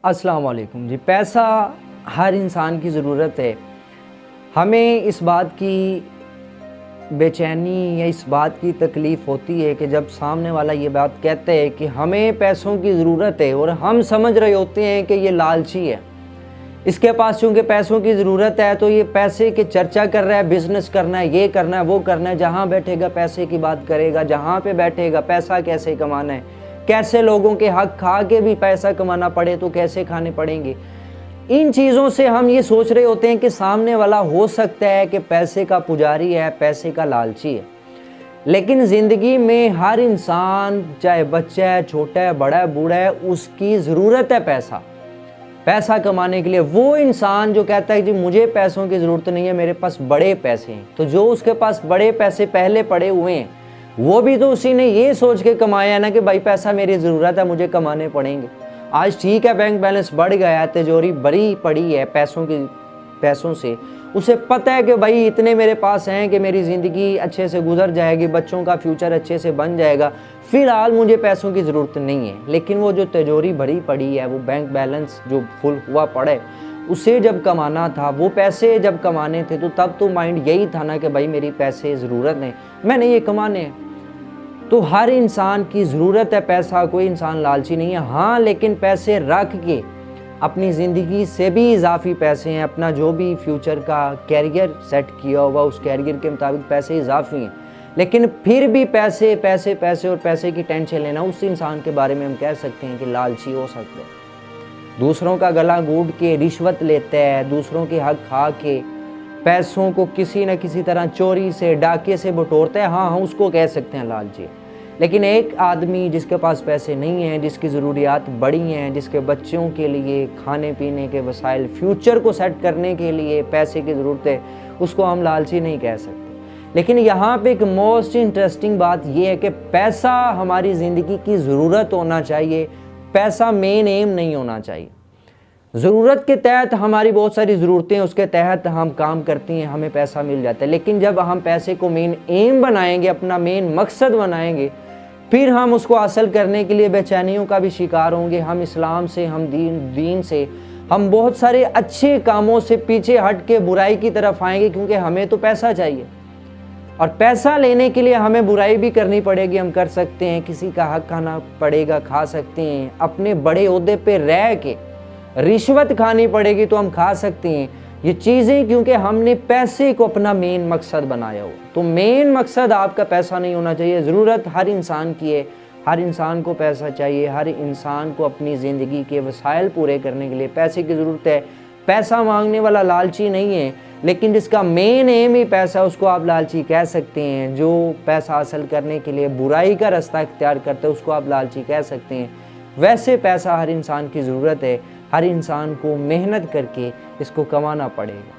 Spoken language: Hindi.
अस्सलाम वालेकुम जी। पैसा हर इंसान की ज़रूरत है। हमें इस बात की बेचैनी या इस बात की तकलीफ़ होती है कि जब सामने वाला ये बात कहते हैं कि हमें पैसों की ज़रूरत है और हम समझ रहे होते हैं कि ये लालची है, इसके पास चूँकि पैसों की ज़रूरत है तो ये पैसे की चर्चा कर रहा है, बिज़नेस करना है, ये करना है, वो करना है, जहाँ बैठेगा पैसे की बात करेगा, जहाँ पे बैठेगा पैसा कैसे कमाना है, कैसे लोगों के हक खा के भी पैसा कमाना पड़े तो कैसे खाने पड़ेंगे। इन चीज़ों से हम ये सोच रहे होते हैं कि सामने वाला हो सकता है कि पैसे का पुजारी है, पैसे का लालची है। लेकिन ज़िंदगी में हर इंसान, चाहे बच्चा है, छोटा है, बड़ा है, बूढ़ा है, उसकी ज़रूरत है पैसा कमाने के लिए। वो इंसान जो कहता है कि जी मुझे पैसों की ज़रूरत नहीं है, मेरे पास बड़े पैसे हैं, तो जो उसके पास बड़े पैसे पहले पड़े हुए हैं वो भी तो उसी ने ये सोच के कमाया है ना कि भाई पैसा मेरी ज़रूरत है, मुझे कमाने पड़ेंगे। आज ठीक है, बैंक बैलेंस बढ़ गया है, तिजोरी भरी पड़ी है पैसों से, उसे पता है कि भाई इतने मेरे पास हैं कि मेरी ज़िंदगी अच्छे से गुजर जाएगी, बच्चों का फ्यूचर अच्छे से बन जाएगा, फ़िलहाल मुझे पैसों की ज़रूरत नहीं है। लेकिन वो जो तिजोरी भरी पड़ी है, वो बैंक बैलेंस जो फुल हुआ पड़ा है, उसे जब कमाना था, वो पैसे जब कमाने थे, तो तब तो माइंड यही था ना कि भाई मेरी पैसे ज़रूरत है, मैंने ये कमाने हैं। तो हर इंसान की ज़रूरत है पैसा, कोई इंसान लालची नहीं है। हाँ, लेकिन पैसे रख के अपनी ज़िंदगी से भी इजाफी पैसे हैं, अपना जो भी फ्यूचर का कैरियर सेट किया हुआ उस कैरियर के मुताबिक पैसे इजाफी हैं। लेकिन फिर भी पैसे पैसे पैसे और पैसे की टेंशन लेना, उस इंसान के बारे में हम कह सकते हैं कि लालची हो सकते हैं। दूसरों का गला घोंट के रिश्वत लेता है, दूसरों के हक खा के पैसों को किसी न किसी तरह चोरी से, डाके से बटोरता है, हाँ उसको कह सकते हैं लालची। लेकिन एक आदमी जिसके पास पैसे नहीं हैं, जिसकी ज़रूरियात बड़ी हैं, जिसके बच्चों के लिए खाने पीने के वसाइल, फ्यूचर को सेट करने के लिए पैसे की ज़रूरत है, उसको हम लालची नहीं कह सकते। लेकिन यहाँ पे एक मोस्ट इंटरेस्टिंग बात यह है कि पैसा हमारी ज़िंदगी की ज़रूरत होना चाहिए, पैसा मेन एम नहीं होना चाहिए। ज़रूरत के तहत हमारी बहुत सारी ज़रूरतें, उसके तहत हम काम करते हैं, हमें पैसा मिल जाता है। लेकिन जब हम पैसे को मेन एम बनाएंगे, अपना मेन मकसद बनाएंगे, फिर हम उसको हासिल करने के लिए बेचैनियों का भी शिकार होंगे। हम इस्लाम से, हम दीन से, हम बहुत सारे अच्छे कामों से पीछे हट के बुराई की तरफ आएंगे, क्योंकि हमें तो पैसा चाहिए। और पैसा लेने के लिए हमें बुराई भी करनी पड़ेगी, हम कर सकते हैं, किसी का हक खाना पड़ेगा, खा सकते हैं, अपने बड़े ओहदे पे रह के रिश्वत खानी पड़ेगी तो हम खा सकते हैं ये चीज़ें, क्योंकि हमने पैसे को अपना मेन मकसद बनाया हो। तो मेन मकसद आपका पैसा नहीं होना चाहिए। ज़रूरत हर इंसान की है, हर इंसान को पैसा चाहिए, हर इंसान को अपनी ज़िंदगी के वसाइल पूरे करने के लिए पैसे की ज़रूरत है। पैसा मांगने वाला लालची नहीं है, लेकिन जिसका मेन एम ही पैसा, उसको आप लालची कह सकते हैं। जो पैसा हासिल करने के लिए बुराई का रास्ता इख्तियार करता है, उसको आप लालची कह सकते हैं। वैसे पैसा हर इंसान की ज़रूरत है, हर इंसान को मेहनत करके इसको कमाना पड़ेगा।